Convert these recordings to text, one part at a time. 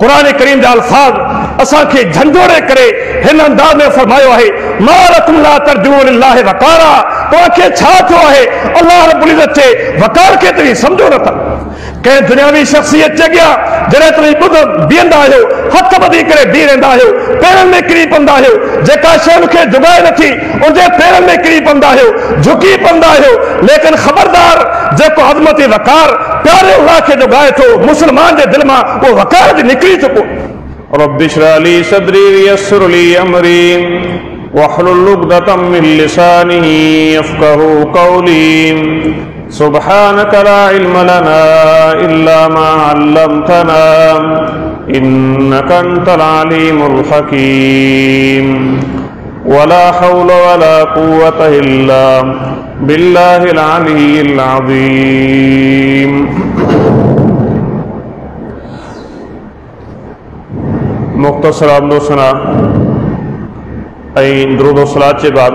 कुरान करीम जा अल्फाज असा के झंझोड़े करे हिन अंदाज में फरमायो है मालकुम ला तर्जुन लिल्लाहि वकारा। तो आखे छा थो है अल्लाह रब्बुल इज्जत चे वकार के तरी समझो न था के दुनियावी शख्सियत जगया जरे तरी बुध बींदा हो हथ बदी करे बी रहंदा हो पैरन में किरी पंदा हो जेका शय के जुगाए नथी उनके पैरन में किरी पंदा हो झुकी पंदा हो। लेकिन खबरदार जेको अजमत वकार प्यारे अल्लाह के जुगाए थो मुसलमान के दिल में वो वकार भी निकली चुको। रब्बि इश्रह ली सदरी वयस्सिर ली अमरी वहलुल उक़दतम मिन लिसानी यफ़क़हू क़ौली सुब्हानक ला इल्म लना इल्ला मा अल्लमतना इन्नका अंतल अलीमुल हकीम वला हौला वला कुव्वता इल्ला बिल्लाहिल अलिय्यिल अज़ीम। मुख्तसर आमदो सना दरूद व सलात के बाद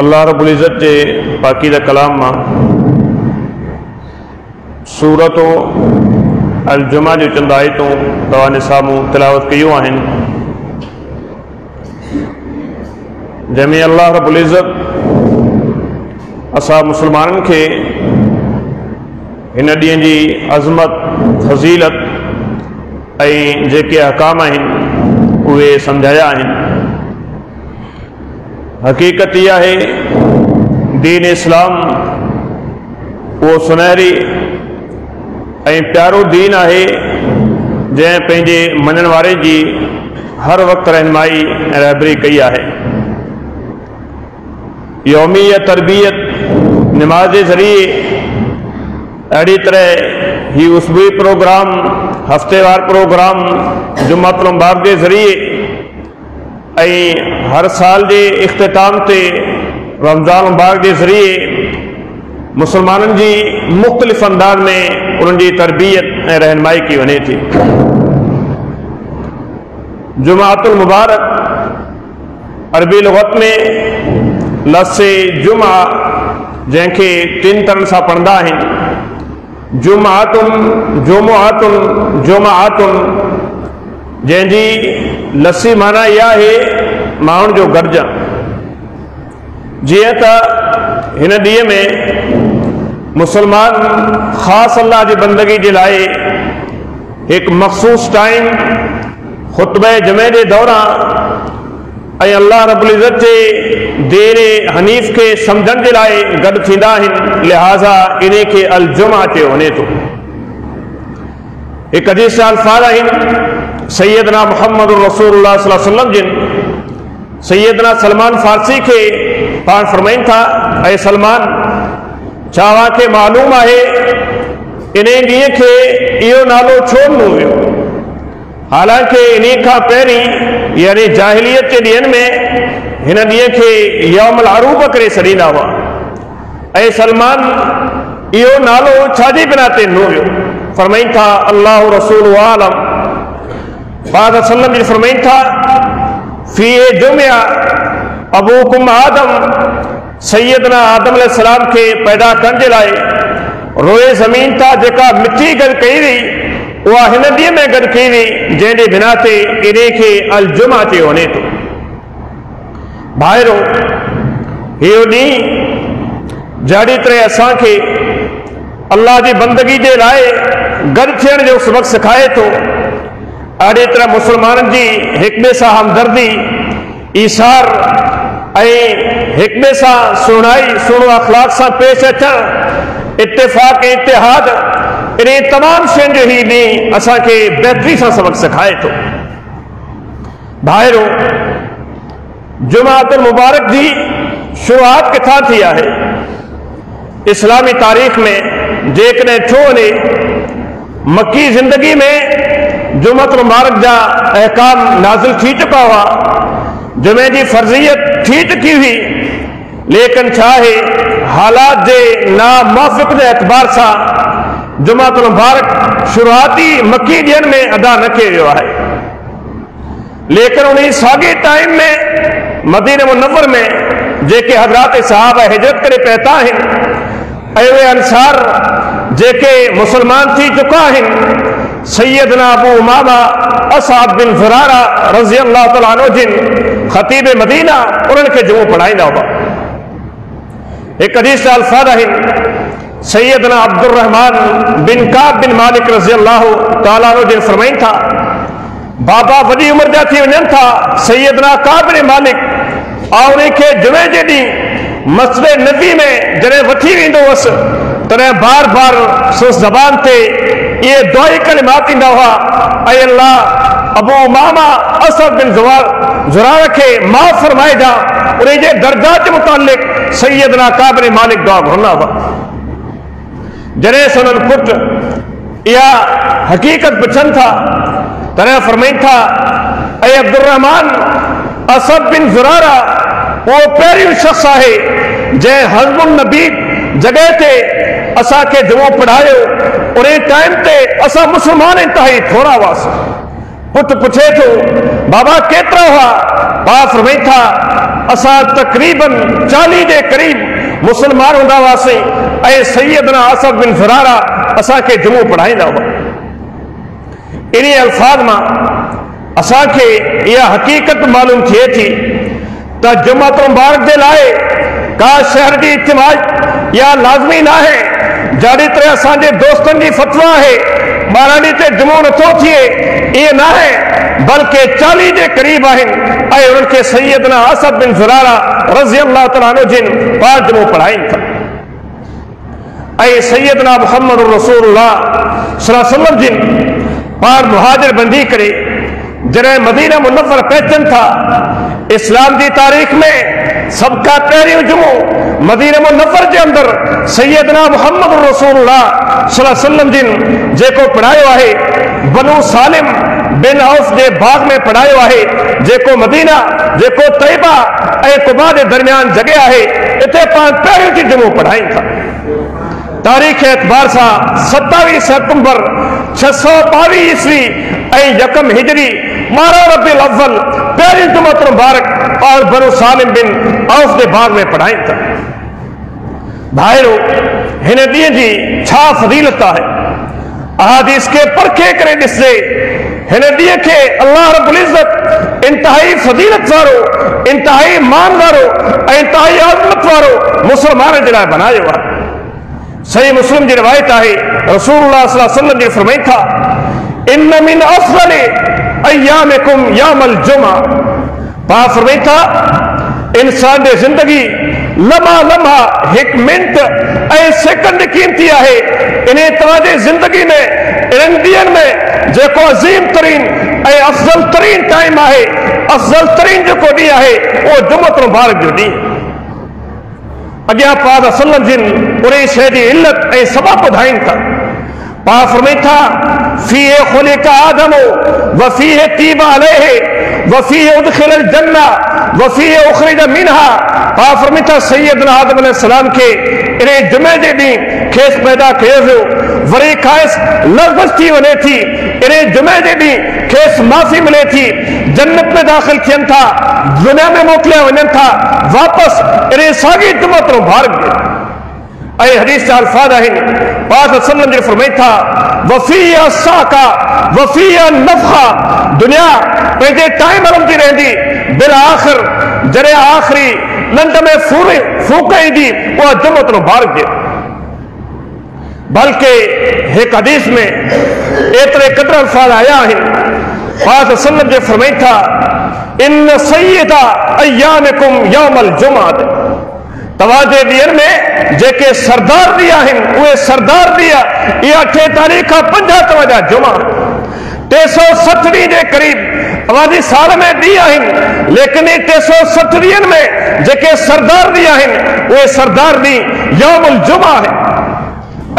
अल्लाह रब्बुल इज़्ज़त के पाकीज़ा कलाम में सूरत अल जुमा जो चंद आयतूं तवाने सामूं तिलावत कयूं आहिनि जंहिंमें अल्लाह रब्बुल इज़्ज़त असां मुसलमाननि खे हिन ॾींहं जी अज़मत फज़ीलत ऐं जेके अहकाम आहिनि उहे सम्झाया आहिनि। हकीकत इहा है दीन इस्लाम वो सुनहरी ऐं प्यारो दीन है जैं पंहिंजे मञण वारे जी हर वक्त रहनुमाई ऐं रहबरी कई है। यौमीय तरबियत नमाज के ज़रिए अड़ी तरह ही उसबी प्रोग्राम हफ्तेवार प्रोग्राम जुम्मतुल मुबारक के ज़रिए हर साल के इख्तिताम से रमज़ान मुबारक के ज़रिए मुसलमानन जी मुख्तलिफ अंदाज में उनकी तरबियत और रहनुमाई की वने थी। जुमातुल मुबारक अरबी लुगत में लफ्ज़ जुमा जैसे तीन तरह से पढ़ंदा आहिनि जुमातुन जुमुआतुन जुमातुन जैंजी लस्सी माना यह है माउन जो गरजन। जिए इन ॾींहं में मुसलमान ख़ास अल्लाह की बंदगी के लाए एक मखसूस टाइम खुतबे जमे के दौरान अल्लाह रब्बुल इज़्ज़त के दीन हनीफ के समझण के लाए गड थींदा आहिनि। लिहाजा इन्हें के अल जुमा चयो वञे थो। एक हदीस जा अल्फाज आहिनि सैयदना मुहम्मद रसूलुल्लाह सल्लल्लाहु अलैहि वसल्लम जिन सैयदना सलमान फारसी के पाण फरमाइन था ऐं सलमान छावा के मालूम है इन ॾींहं के इहो नालो छो ॾिनो वियो। हालांकि इन्हीं का पहिरीं यानी जाहिलियत के ॾींहनि में हिन ॾींहं के यौमुल अरूब करे छॾींदा हुआ ऐं सलमान इहो नालो छाजी बिना ते ॾिनो वियो। फरमाइन था अल्लाह रसूल आलम पाक सल्लम जी फरमाइन था फी जुमिया अबूकुम आदम सैयदना आदम अलैहिस्सलाम के पैदा करण जे लाइ रोए ज़मीन था जेका मिठी गॾु कई हुई वह हिन ॾींहं में गॾु कई हुई जंहिंजे बिना ते इन्हे खे अल जुमा चयो वञे थो। भाइरो इहो ॾींहुं जहिड़ी तरह असांखे अल्लाह की बंदगी के लाइ गॾु थियण जो सबक सिखाए थो अहिड़ी तरह मुसलमाननि जी हिक ॿिए सां हमदर्दी ईसार एक ॿिए सां सुहिणो अखलाक सां पेश अचण इत्तेफ़ाक़ इत्तेहाद इन तमाम शयुनि जो ही ॾींहुं असांखे बेहतरी सां सबक सिखाए थो। भाइरो जुमातुल मुबारक जी शुरुआत किथां थी है इस्लामी तारीख़ में जेकॾहिं थियो वञे मक्की ज़िंदगी में जुमातुल मुबारक जा अहकाम नाज़िल थी चुका हुआ जुमे की फर्जियत थी चुकी हुई लेकिन छा है हालात के नामुवाफ़िक़ के एतबार से जुमातुल मुबारक शुरुआती मक्की ॾींहनि में अदा न किया वियो है। लेकिन उन्हीं साॻे टाइम में मदीने मुनव्वर में जेके हज़रात सहाबा हिजरत करे पहुता आहिनि ऐं उहे अंसार जेके मुसलमान थी चुका आहिनि सैयदना अबू उमामा असअद बिन ज़ुरारा रज़ी अल्लाह तआला अन्हु जिन खतीब मदीना उन्हनि जुमो पढ़ाईंदा हुआ। एक हदीस अल्फाज आहिनि सैयदना अब्दुर्रहमान बिन काब बिन मालिक रज़ी अल्लाह तआला अन्हु जिन फरमाइनि था बाबा वॾी उमिरि जा थी वञनि था सैयदना काब बिन मालिक उन्हें के जुमे जे ॾींहुं मस्जिद नबी में जॾहिं वठी वेंदो हुअसि तॾहिं बार बार संस ज़बान ते ये दुआई कलिमात ईंदा हुआ ऐं अल्लाह अबू उमामा असद बिन ज़ुरारा के माफ़ फरमाइजा। उन्हें जे दर्जात जे मुतालिक सैयदना काब बिन मालिक दुआ घुरंदा हुआ। जॾहिं संदन पुट इहा हकीकत पुछनि था तॾहिं फरमाइनि था ऐं अब्दुर्रहमान असद बिन ज़ुरारा वो पहिरियों शख्स आहे जंहिं हज़्बुन नबी जगह ते असांखे जुमो पढ़ायो। उन टाइम ते असां मुसलमान इंतहाई थोड़ा हुआसीं। पुट पुछे थो बाबा केतिरा हुआ? बाबा फरमाइनि था असां तक़रीबन 40 जे क़रीब मुसलमान हूंदा हुआसीं ऐं सैयदना असद बिन ज़ुरारा असांखे जुमो पढ़ाईंदा हुआ। इन अल्फाज मां असांखे इहा हकीकत मालूम थिए थी त जुमअत मुबारक जे लाइ का शहर जी इज्तिमा या लाज़मी न आहे। जहिड़ी तरह असांजे दोस्तनि जी फतवा आहे 12 ॾींहं ते जुमो नथो थिए इहे न आहे बल्कि 40 जे क़रीब आहिनि ऐं उन्हनि खे सैयदना असद बिन ज़ुरारा रज़ी अल्लाह तआला अन्हु जिन पाक जुमो पढ़ाइनि था। ऐं सैयदना मुहम्मद रसूलुल्लाह सल्लल्लाहु अलैहि वसल्लम जिन पाक मुहाजिर बंदी करे जॾहिं मदीना मुनव्वर पहुचनि था इस्लाम की तारीख़ में सब का पहिरियों जुमो मदीना मुनव्वर के अंदर सैयदना मुहम्मद रसूलुल्लाह सल्लल्लाहु अलैहि वसल्लम जिन जेको पढ़ायो आहे बनु सालिम बिन औफ के बाग में पढ़ायो आहे जेको मदीना जेको तैयबा ऐं कुबा के दरमियान जगह आहे इते पाण पहिरियों जी जुमो पढ़ाइनि था। तारीख़ एतबार से 27 सितंबर 622 ईस्वी ऐं यकम हिजरी 12 रबीउल अव्वल पहिरीं जुमअत मुबारक और बनु सालिम बिन औफ के बाग में पढ़ाइनि था। भाइरो हिन ॾींहं जी छा फज़ीलत आहे अहादीस के परखे करे ॾिसजे। हिन ॾींहं खे अल्लाह रब्बुल इज़्ज़त इंतहाई फज़ीलत वारो इंतहाई मान वारो ऐं इंतहाई अज़मत वारो मुसलमान जे लाइ बनायो आहे। सही मुस्लिम की रिवायत है रसूलुल्लाह सल्लल्लाहु अलैहि वसल्लम जी फरमाइनि था इन्न मिन अफ़ज़ली अय्यामिकुम यौमल जुमा। पाक फरमाइनि था इंसान की जिंदगी लम्हा लम्हा एक मिनट ऐं सेकंड कीमती है। इन्हें तव्हांजी जिंदगी में इन ॾींहंनि में जेको अज़ीम तरीन ऐं अफ़ज़ल तरीन टाइम है अफ़ज़ल तरीन जेको ॾींहुं आहे उहो जुमअत मुबारक जो ॾींहुं। अॻियां पाक वसल्लम जिन उन शइ जी इल्लत ऐं सबब ॿुधाइनि था। पाक फरमाइनि था फ़ीह ख़ुलिक़ा आदम व फ़ीह तीब अलैहि व फ़ीह उदखिलल जन्नह व फ़ीह उख़रिज मिनहा। पाक फरमाइनि था सैयदना आदम अलैहिस्सलाम के इन जुमे जे ॾींहुं खेसि पैदा कयो वियो वरी खाइसि लफ़्ज़ थी वञे थी इन जुमे जे ॾींहुं खेसि माफ़ी मिले थी जन्नत में दाख़िल थियनि था दुनिया में मोकिलिया वञनि था वापसि इन साॻी जुमअत मुबारक ऐं हदीस जा अल्फाज आहिनि पाक वसल्लम जी फरमाइनि था वफ़ीह साका वफ़ीह नफ़ा। दुनिया पंहिंजे टाइम हलंदी रहंदी बिल आख़िर जॾहिं आख़िरी नंढ में फूक ईंदी उहा जुमअत मुबारक जे। बल्कि एक हदीस में एतरे क़दर अल्फाज आया आहिनि पाक वसल्लम जी फरमाइनि था इन सय्यदा अय्यामिकुम यौमल जुमअत। तव्हांजे ॾींहंनि में जेके सरदार ॾींहं आहिनि उहे सरदार ॾींहं इहा 8 तारीख़ खां 50 तव्हांजा जुमा 360 ॾींहं जे क़रीब तव्हांजी साल में ॾींहं आहिनि लेकिन 360 ॾींहंनि में जेके सरदार ॾींहं आहिनि उहे सरदार ॾींहुं यौमुल जुमा आहे।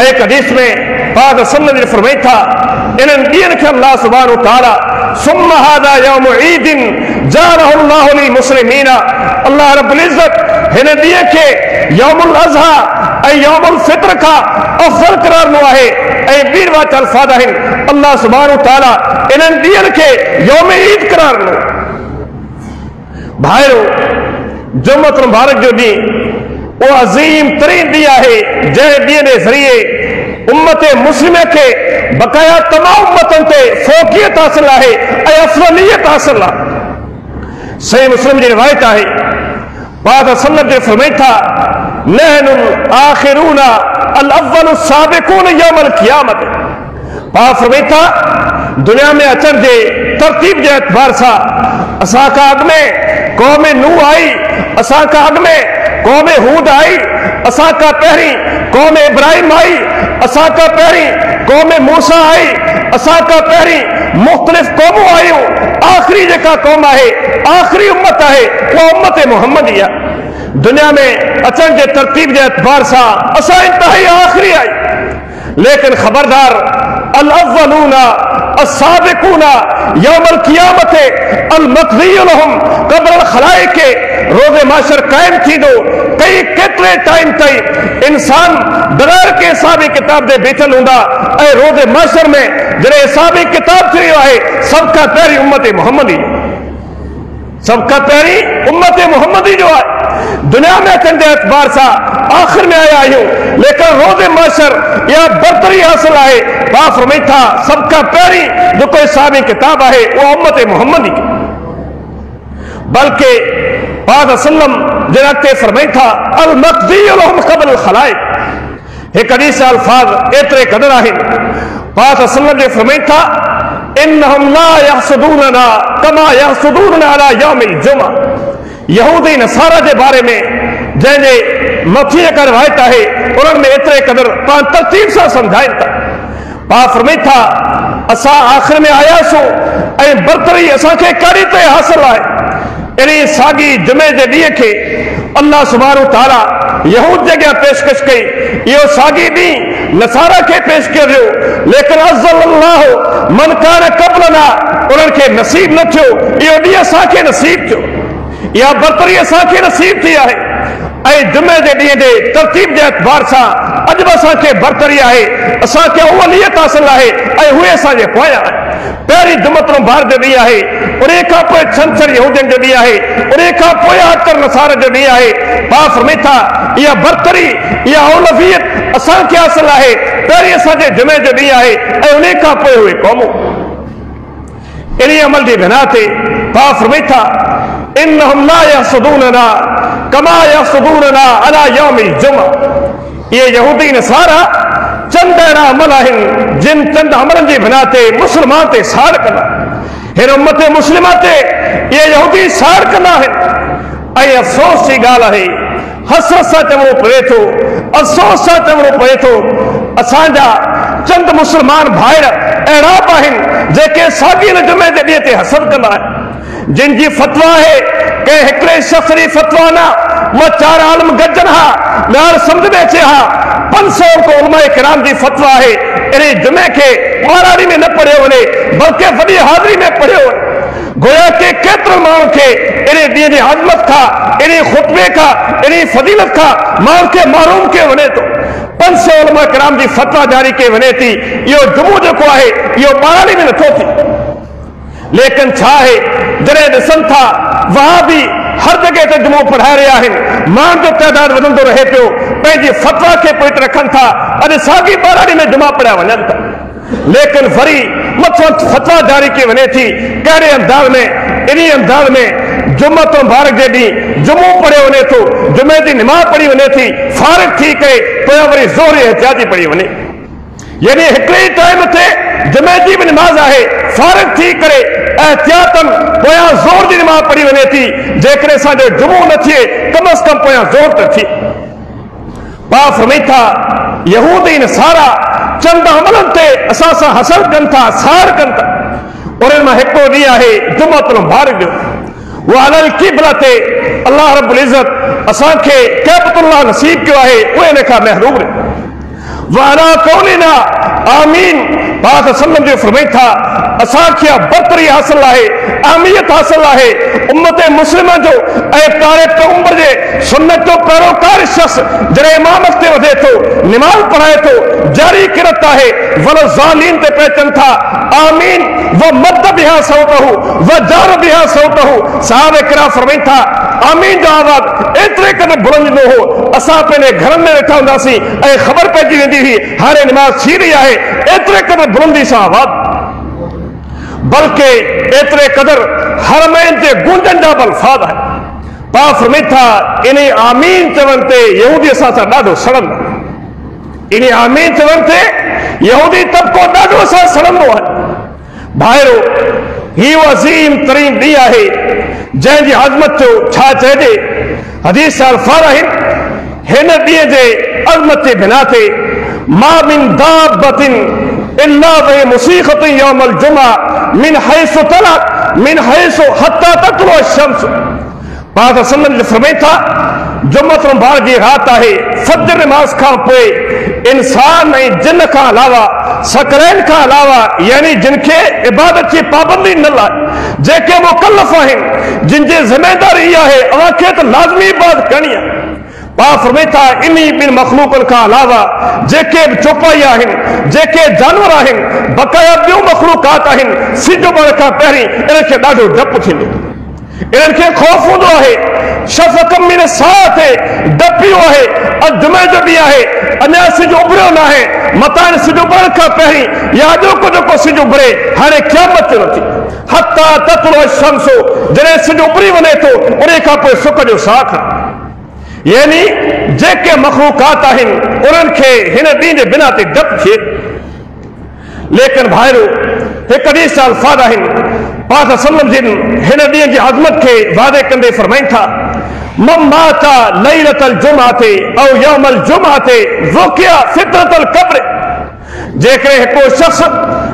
एक हदीस में पाक वसल्लम जी फरमाइनि था इन्हनि ॾींहंनि खे अल्लाह सुब्हानहु व तआला सुम्मा हादा यौम ईदिन जालहु अल्लाहु लिल मुस्लिमीन। अल्लाह रब्बुल इज़्ज़त हिन ॾींहं खे यौमुल अज़हा ऐं यौमुल फित्र खां अफ़ज़ल क़रार ॾिनो आहे। ऐं ॿी रिवायत अल्फाज आहिनि अल्लाह सुब्हानहु व तआला इन्हनि ॾींहंनि खे यौम ईद क़रार ॾिनो। भाइरो जुमअत मुबारक जो ॾींहुं वो अजीम तरीन दिया है जंहिं ॾींहं जे ज़रिए उम्मत मुस्लिम के बकाया तमाम उम्मतन ते फोकियत हासिल है अफजलियत हासिल है। सही मुस्लिम की रिवायत है पाक सल्लल्लाहु अलैहि वसल्लम फरमाई था नहनुल आखिरून अल अव्वलु साबिकून यौमल क़ियामत। पाक फरमाई था दुनिया में अचण जे तरतीब के एतबार से असा का अग में कौम नूह आई, असा का अग में कौम हूद आई, असा का पहरी कौम इब्राहिम आई, असा का पहरी कौम मूसा आई, असा का पहरी मुख्तलिफ कौमों आयूं। आखिरी जेका कौम है आखिरी उम्मत है वो उम्मत मुहम्मदिया। दुनिया में अचण के तरतीब के एतबार से असा इंतहाई आखिरी आई, लेकिन खबरदार अल अव्वलूना अस्साबिकूना यौमल क़ियामत अल मक़ज़िय्यु लहुम क़ब्ल अल ख़लाइक़ रोज़े माशर कायम थींदो। कई केतिरे टाइम ताईं इंसान बगैर के हिसाबी किताब दे बीठल हूंदा ऐं रोज़े माशर में जॾहिं हिसाबी किताब थी वियो आहे सब खां पहिरीं उम्मत मुहम्मदी, सब खां पहिरीं उम्मत मुहम्मदी जो आहे। दुनिया में अचण जे एतबार से आखिर में आया आहियूं, लेकिन रोज़े माशर या बरतरी हासिल है। पाक फरमाई था सब खां पहिरीं जो कोई हिसाबी किताब है वो उम्मत मुहम्मदी की। बल्कि पाक सल्लम जे अॻिते फरमाई था अल मक़ज़िय्यु लहुम क़ब्ल अल ख़लाइक़। एक हदीस अल्फाज एतिरे क़दर आहिनि। पाक सल्लम जे फरमाई था इन्नहुम ला यहसुदूनना कमा यहसुदूनना अला यौमिल जुमा। यहूदी नसारा के बारे में जैसे मथी का रिवायत है उन्होंने एतरे कदर पान तरतीब से समझाइन था। पाक फरमाई था असा आखिर में आयासूं ऐं बरतरी असा के कड़ी ते हासिल है। इन सागी जुमे के ॾींहं के अल्लाह सुब्हानहू तआला यहूद जगह पेशकश कई, यो सागी ॾींहुं नसारा के पेश कयो, लेकिन अज़्ज़लल्लाहु मन कान क़ब्लना उन्हनि खे नसीब न थियो, इहो ॾींहुं असांखे नसीब थियो, या बरतरी असांखे नसीब थी है। जुमे के ॾींहं जे तरतीब के एतबार से अज भी असांखे बरतरी है, असांखे अव्वलियत हासिल है ऐं उहे असांजे पोयां आहे। पहिरीं जुमतुल मुबारक जो ॾींहुं आहे, उन खां पोइ छंछरु यहूदियुनि जो ॾींहुं आहे, उन खां पोइ अतर नसारा जो ॾींहुं आहे। पाक फरमाई था इहा बरतरी इहा औलवियत असांखे हासिल है। पहिरीं असांजे जुमे जो ॾींहुं आहे ऐं उन खां पोइ उहे क़ौमूं। इन अमल की बिना ते पाक फरमाई था इन्नहुम ला यहसुदूनना कमा यहसुदूनना अला यौमिल जुमा। ये यहूदी नसारा चंद अहिड़ा अमल आहिनि जिन चंद अमलनि जी बिना ते मुसलमान ते साड़ कंदा, हिन उम्मत मुस्लिमा ते ये यहूदी साड़ कंदा आहिनि। ऐं अफ़सोस की ॻाल्हि आहे, हसरत सां चवणो पवे थो, अफ़सोस सां चवणो पवे थो, असांजा चंद मुसलमान भाइर अहिड़ा बि आहिनि जेके साॻी जुमे जे ॾींहं ते हसद कंदा आहिनि, जिन जी फतवा है के हिकिड़े शख़्स जी फतवा न मां 4 आलम गजन हा ॿार समझ में अचे हा 500 को उलमाए किराम की फतवा है इन जुमे के माराड़ी में न पढ़ियो वञे बल्कि वॾी हाज़िरी में पढ़ियो वञे। गोया के केतिरनि माण्हुनि खे इन ॾींहं जी आज़मत खां, इन खुतबे खां, इन फज़ीलत खां माण्हुनि खे महरूम कयो वञे थो। 500 उलमा किराम की फतवा जारी कई वञे थी, इहो जुमो जेको आहे इहो माराड़ी में नथो थिए। लेकिन छा है जॾहिं ॾिसनि था वहां भी हर जगह ते जुमो पढ़ाए रहिया आहिनि, माण्हुनि जो तइदाद वधंदो रहे पियो, पंहिंजी फतवा खे पोइ रखनि था, अॼु साॻी बाराड़ी में जुमा पढ़िया वञनि था। लेकिन वरी मथां फतवा जारी कई वञे थी कहिड़े अंदाज़ में, इन अंदाज़ में जुम्मत मुबारक जे ॾींहुं जुमो पढ़ियो वञे थो, जुमे जी निमाज़ पढ़ी वञे थी, फारिग थी करे पोयां वरी ज़ोर एहतियाती पढ़ी वञे। यानी हिकिड़े टाइम ते जुमे जी भी नमाज है, फारिग थी करे एहतियातन पोयां ज़ोर जी नमाज पढ़ी वञे थी, जेकॾहिं असांजो जुमो न थिए कम से कम पोयां ज़ोर त थिए। पाक फरमाई था यहूदी नसारा चंद अमलनि ते असां सां हसद कनि था, साड़ कनि था। उन्हनि मां हिकिड़ो ॾींहुं आहे जुमतुल मुबारक जो, वो अलल क़िबला ते अल्लाह रब्बुल इज़्ज़त असांखे कैबतुल्लाह नसीब कयो आहे, उहे इन खां महरूम रहे। वाला कौलिना आमीन। पाक सल्लम जो फरमाई था असांखे बरतरी हासिल है, अहमियत हासिल है उम्मत मुस्लिमा जो ऐं प्यारे पैगंबर जे सुन्नत जो पैरोकार शख्स जॾहिं इमामत ते वधे थो, निमाज़ पढ़ाए थो, जारी किरत है, वल ज़ालिन ते पहुचनि था आमीन। व मद बिहा सौतहु व जार बिहा सौतहु। साहब किराम फरमाइन था आमीन जो आवाज एतरे कदर बुलंद न हो असां पंहिंजे घरनि में वेठा हूंदासीं ऐं ख़बर पइजी वेंदी हुई हाणे निमाज़ थी रही आहे, एतरे कदर बुलंदी सां आवाज, बल्कि एतरे कदर हरमैन जे गूंजन जा बि अल्फाज़ आहे। पाक फरमाइन था इन आमीन चवण ते यहूदी असां सां ॾाढो सड़ंदा, इन आमीन चवण ते यहूदी तबिको ॾाढो असां सड़ंदो आहे। भाइरो ही अज़ीम तरीन ॾींहुं आहे जंहिंजी अज़मत जो छा चइजे। हदीस जा अल्फाज़ आहिनि हिन ॾींहं जे अज़मत जे बिना ते मा मिन दाब्बतिन इल्ला वही मुसीक़त यौमल जुमा मिन हैसु तलअत मिन हैसु हत्ता ततलु अश-शम्स। पाक सल्लल्लाहु अलैहि वसल्लम फरमाइन था जुम्मत मुबारक जी रात आहे, फज्र नमाज खां पोइ इंसान ऐं जिन खां अलावा सकरैन खां अलावा यानी जिनखे इबादत जी पाबंदी न लाइ जेके मुकल्लफ आहिनि जिन जी ज़िमेदारी इहा आहे अव्हांखे त लाज़मी इबादत करणी आहे। पाक फरमाइन था इन्ही ॿिनि मख़लूक़नि खां अलावा जेके बि चौपाई आहिनि, जेके जानवर आहिनि, बक़ाया ॿियूं मख़लूक़ात आहिनि, सिज उभरण खां पहिरीं इन्हनि खे ॾाढो डपु थींदो, इन्हनि खे ख़ौफ़ हूंदो आहे। शफ़क़म मिन साअत डपियो आहे, अॼु जुमे जो ॾींहुं आहे, अञा सिज उभरियो न आहे, मतां सिज उभरण खां पहिरीं या अॼोको जेको सिज उभरे हाणे क़यामत न थी। हत्ता ततलु अश-शम्स जॾहिं सिज उभरी वञे थो उन खां पोइ सुख जो साख, यानी जेके मख़लूक़ात आहिनि उन्हनि खे हिन ॾींहं जे बिना ते डपु थिए। लेकिन भाइरो हिकु हदीस जा अल्फाज़ आहिनि पाक सल्लल्लाहु अलैहि वसल्लम हिन ॾींहं जी अज़मत खे वादे कंदे फरमाइनि था मम माता लैलतल जुमअते औ यौमल जुमअते ज़ुकिया फितरतल क़ब्र। जेकॾहिं हिकिड़ो शख़्स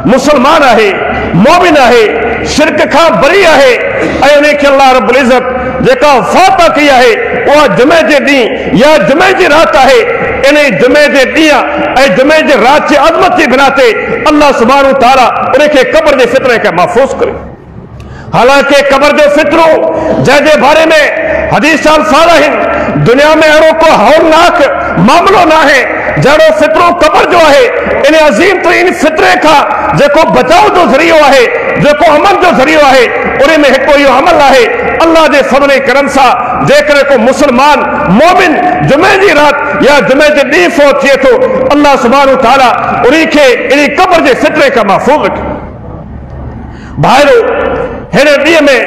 मुसलमान आहे, मोमिन आहे, शिरक खां बरी आहे ऐं उनखे अल्लाह रब्बुल इज़्ज़त जेका वफ़ात कई आहे उहा जुमे जे ॾींहुं या जुमे जी राति आहे, इन जुमे जे ॾींहुं ऐं जुमे जे राति जी अज़मत जे बिना ते अल्लाह सुब्हानहू तआला उनखे क़ब्र जे फितरे खे महफ़ूज़ करे। हालांकि क़ब्र जो फितरो जंहिंजे बारे में हदीस जा अल्फाज़ आहिनि दुनिया में अहिड़ो को हौलनाक मामलो न आहे जहिड़ो फितरो क़ब्र जो आहे। इन अज़ीम तरीन फितरे खां जेको बचाव जो ज़रियो आहे, जेको अमन जो ज़रियो आहे, उन में हिकिड़ो इहो अमल आहे अल्लाह जे फज़ल ऐं करम सां जेकॾहिं को मुसलमान मोमिन जुमे जी राति या जुमे जे ॾींहुं फ़ौत थिए थो अल्लाह सुब्हानहू तआला उन खे इन क़ब्र जे फितरे खां महफ़ूज़ रखे। भाइरो हिन ॾींहं में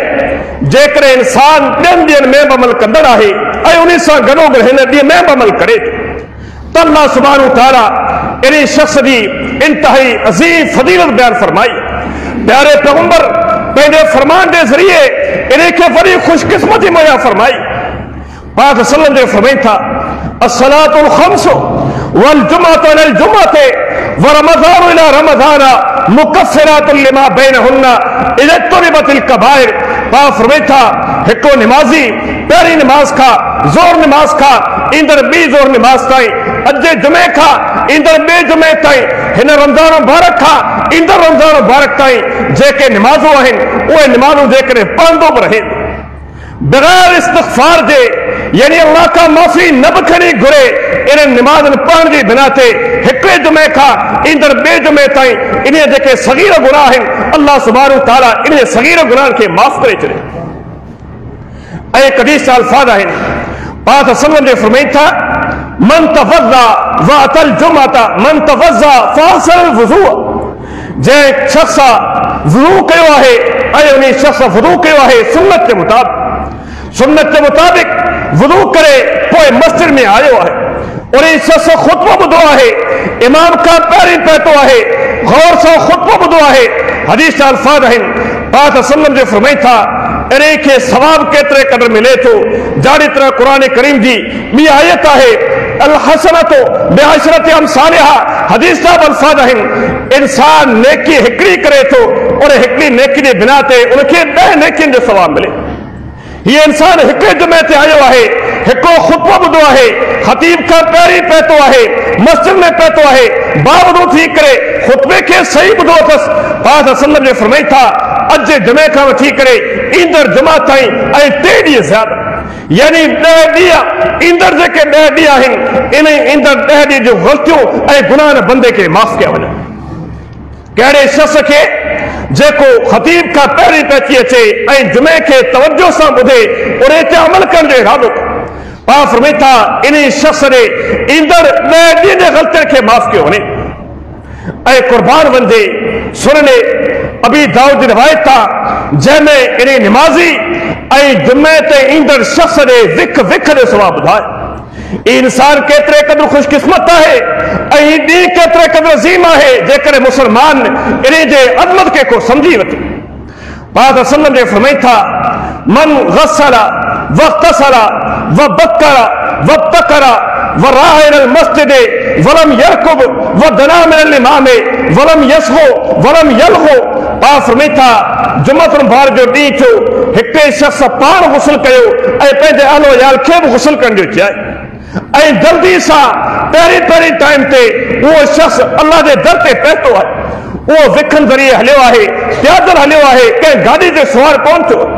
जेकॾहिं इंसान ॿियनि ॾींहंनि में बि अमल कंदड़ आहे ऐं उन सां गॾोगॾु हिन ॾींहं में बि अमल करे थो त अल्लाह सुब्हानहू तआला इन शख़्स जी इंतहाई अज़ीम फज़ीलत बयान फरमाई। प्यारे पैगंबर पंहिंजे फरमान जे ज़रिए इन खे वॾी ख़ुशकिस्मती मुहैया फरमाई। पाक सल्लल्लाहु अलैहि वसल्लम फरमाइनि था अस्सलातुल ख़म्स वल जुमअतु इलल जुमअति व रमज़ानु इला रमज़ान मुकफ़िरातुन लिमा बैनहुन्ना इज़ा तुरिबतिल कबाइर। पाक फरमाइनि था हिकिड़ो निमाज़ी पहिरीं निमाज़ खां ज़ोर निमाज़ खां ईंदड़ ॿी ज़ोर निमाज़ ताईं, अॼु जुमे खां ईंदड़ ॿिए जुमे ताईं, हिन रमज़ान मुबारक खां ईंदड़ रमज़ान मुबारक ताईं जेके निमाज़ूं आहिनि उहे निमाज़ूं जेकॾहिं पढ़ंदो बि रहे बग़ैर इस्तिग़फ़ार जे यानी अल्लाह खां माफ़ी न बि खणी घुरे इन निमाज़नि पढ़ण जी बिना ते हिकिड़े जुमे खां ईंदड़ ॿिए जुमे ताईं इन जेके सगीर गुनाह आहिनि अल्लाह सुब्हानहू तआला इन सगीर गुनाहनि खे माफ़ करे छॾे। ऐं हदीस जा अल्फाज़ आहिनि पाक सल्लल्लाहु अलैहि वसल्लम फरमाइनि था मन तवज़्ज़ा व अतल जुमअता मन तवज़्ज़ा फ़अहसन वुज़ू। जंहिं शख़्स वुज़ू कयो आहे ऐं उन शख़्स वुज़ू कयो आहे सुन्नत जे मुताबिक़ वुज़ू करे पोइ मस्जिद में आयो आहे, उन शख़्स ख़ुतबो ॿुधो आहे, इमाम खां पहिरीं पहुतो आहे, गौर सां ख़ुतबो ॿुधो आहे। हदीस जा अल्फाज़ आहिनि पाक सल्लल्लाहु अलैहि वसल्लम जे फरमाइनि था इन खे सवाब केतिरे क़दर मिले थो जहिड़ी तरह क़ुरान करीम जी ॿी आयत आहे अल हसनतु बिअशरति अमसालिहा। हदीस जा अल्फाज़ आहिनि इंसान नेकी हिकिड़ी करे थो और हिकिड़ी नेकी जे बिना ते उनखे 10 नेकियुनि जो सवाब मिले। हीअ इंसान हिकिड़े जुमे ते आयो आहे, हिकिड़ो ख़ुतबो ॿुधो आहे, ख़तीब खां पहिरीं पहुतो आहे, मस्जिद में पहुतो आहे, बावजूद थी करे ख़ुतबे खे सही ॿुधो अथसि। पाक सल्लल्लाहु अलैहि वसल्लम फरमाइनि था अॼु जुमे खां वठी करे ईंदड़ जुमा ताईं ऐं 3 ॾींहं ज़्यादा यानी 10 ॾींहं ईंदड़ जेके 10 ॾींहं आहिनि इन ईंदड़ 10 ॾींहं जूं ग़लतियूं ऐं गुनाह बंदे खे माफ़ कया वञनि। कहिड़े शख़्स खे जेको ख़तीब का पहिरीं पची अचे ऐं जुमे के तवज्जो से ॿुधे उन ते अमल करण जो इरादो पाक फरमाए था इन शख्स ने ईंदड़ ॿिए ॾींहं जे ग़लतियुनि खे माफ़ कयो वञे ऐं कुर्बान वंदे सुनने अबी दाऊद जी रिवायत था जंहिंमें इन निमाज़ी ऐं जुमे ते ईंदड़ शख्स ने विख विख जो सवाब ॿुधाए इंसान केतरे कदर खुशकिस्मत है डी केतरे कदर अजीम है जेकर मुसलमान इन जे अजमत के को समझी वठे पाक वसल्लम ने फरमाई था मन गस्सला वक्तसला व बकरा व तकरा व राह इलल मस्जिद वलम यरकुब व दना मिनल इमाम वलम यसहो वलम यलहो पाक फरमाई था जुमतुल बार जो डी थियो हिकड़े शख्स पान गुस्ल कयो ऐं पंहिंजे अहलो याल खे भी गुस्ल करण जो चाहे ऐं जल्दी सा पहिरीं टाइम ते वो शख्स अल्लाह के दर ते पहुतो है वो विखन जरिए हलियो है पैदल हलियो है कंहिं गाड़ी ते सवार कोन थियो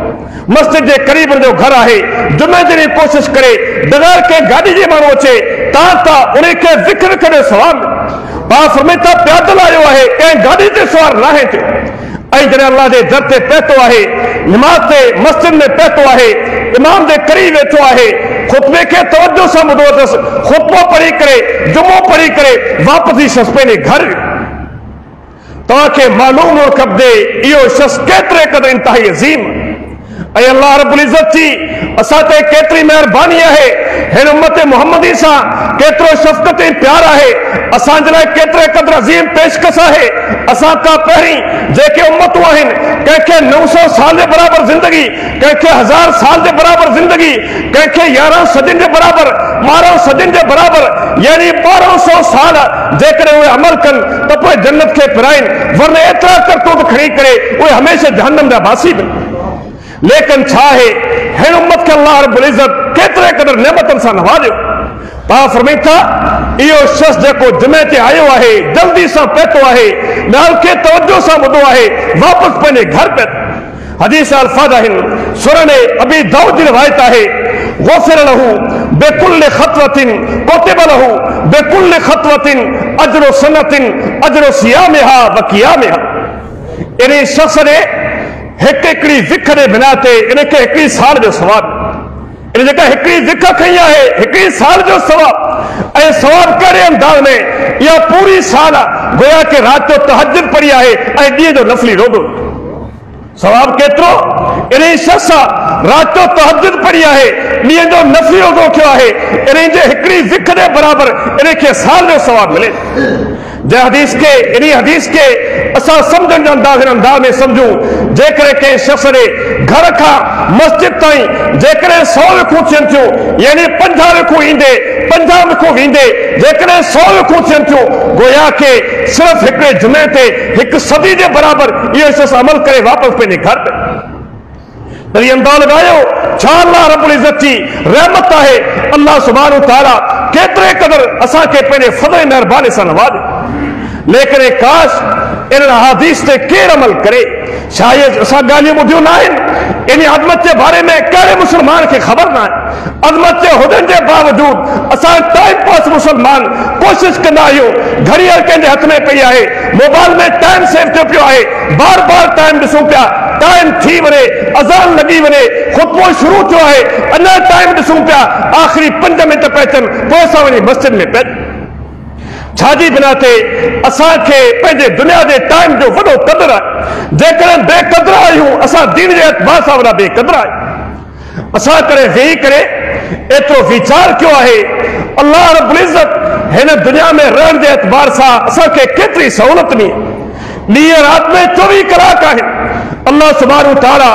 मस्जिद के करीब जो घर है जुमे जरी कोशिश करे बगैर के गाड़ी जे माण्हू अचे ता उनखे विख विख जो सवाब पाक फरमाए था पैदल आयो है कंहिं गाड़ी ते सवार नाहे थियो ऐं जॾहिं अल्लाह के दर ते पहुतो है नमाज ते मस्जिद में पहुतो है इमाम के करीब वेठो है खुतबे के तवज्जो से ॿुधो अथसि खुतबो पढ़ी करे जुमो पढ़ी करे वापसी शख्स पंहिंजे घर तव्हांखे मालूम हो खपे इहो शख्स केतिरे क़दर इंतहाई अज़ीम ऐं अल्लाह रब्बुल इज़्ज़त जी असां ते केतिरी महिरबानी है हिन उम्मत मुहम्मदी सां केतिरो शफ़क़त ऐं प्यार है असांजे लाइ केतिरे क़दर अज़ीम पेशकश है असां खां पहिरीं जेके उम्मतूं आहिनि कंहिंखे 900 साल के बराबर जिंदगी कंहिंखे 1000 साल के बराबर जिंदगी कंहिंखे 11 सदियुनि के बराबर 12 सदियुनि के बराबर यानी 1200 साल जेकॾहिं उहे अमल कनि त पोइ जन्नत खे पिराइनि वरना एतिरा करतूत खणी करे उहे हमेशह जहन्नम जा बासी बि लेकिन छा है हिन उम्मत के अल्लाह रब्बुल इज़्ज़त केतिरे क़दर नेमतनि सां नवाज़ियो पाक फरमाए था इहो शख्स जेको जुमे ते आयो है जल्दी सां पहुतो है ॻाल्हि खे तवज्जो सां ॿुधो है वापस पंहिंजे घर पे हदीस अल्फाज आहिनि सुनन अबी दाऊद जी रिवायत है गुफ़िर लहू बेकुल्ल खतवतिन कुतिब लहू बेकुल्ल खतवतिन अजरु सनतिन अजरु सियामिहा व क़ियामिहा इन शख्स ने हिकड़ी विख के बिना ते इनके हिकड़ी साल जो सवाब इन जेका हिकड़ी विख खई है हिकड़ी साल जो सवाब ऐं सवाब कहिड़े अंदाज में या पूरी साल गोया के रात जो तहज्जुद पढ़ी है ऐं ॾींहं जो नफ़ली रोज़ो सवाब केतिरो इन शख्स रात जो तहज्जुद पढ़ी है ॾींहं जो नफ़ली रोज़ो कियो है इन जे हिकड़ी विख के बराबर इनके साल जो सवाब मिले जे हदीस के इन हदीस के असा समझण अंदाज में समझूं जेकरे के शख्स ने घर का मस्जिद ताईं जेकरे 100 विखूं थियनि थियूं यानी 50 विखूं ईंदे 50 विखूं वेंदे जेकरे 100 विखूं थियनि थियूं गोया के सिर्फ हिकड़े जुमे ते हिक सदी के बराबर इहो शख्स अमल करे वापस पंहिंजे घर पे तरी अंदाज़ लगायो छा अल्लाह रब्बुल इज़्ज़त जी रहमत है अल्लाह सुब्हानहू तआला केतरे कदर असा के पंहिंजे फज़ल मेहरबानी सां नवाज़े लेकिन काश इन हदीस से केर अमल करे शायद असा गालियां ॿुधियूं न आहिनि इन अज़मत के बारे में कहिड़े मुसलमान के खबर ना है अज़मत के हुजण के बावजूद असा टाइम पास मुसलमान कोशिश कंदा आहियूं घड़ियाल कंहिंजे हथ में पई है मोबाइल में टाइम सेव थियो पियो है बार बार टाइम ॾिसूं पिया टाइम थी वने अज़ान लगी वने खुतबो शुरू थियो है अञा टाइम ॾिसूं पिया आखिरी 5 मिनट पिया अचनि पोइ असां वञी मस्जिद में पिया छाजी बिना ते असा के पंहिंजे दुनिया के टाइम जो वॾो क़दर है जेकॾहिं बेक़दर आहियूं असां दीन जे एतबार सां वॾा बेक़दर आहियूं असां करे वेही करे एतिरो वीचार कयो आहे अल्लाह रब्बुल इज़्ज़त हिन दुनिया में रहण जे एतबार सां असांखे केतिरी सहूलियत ॾिनी ॾींहं राति में 24 कलाक आहिनि अल्लाह सुब्हानहू तआला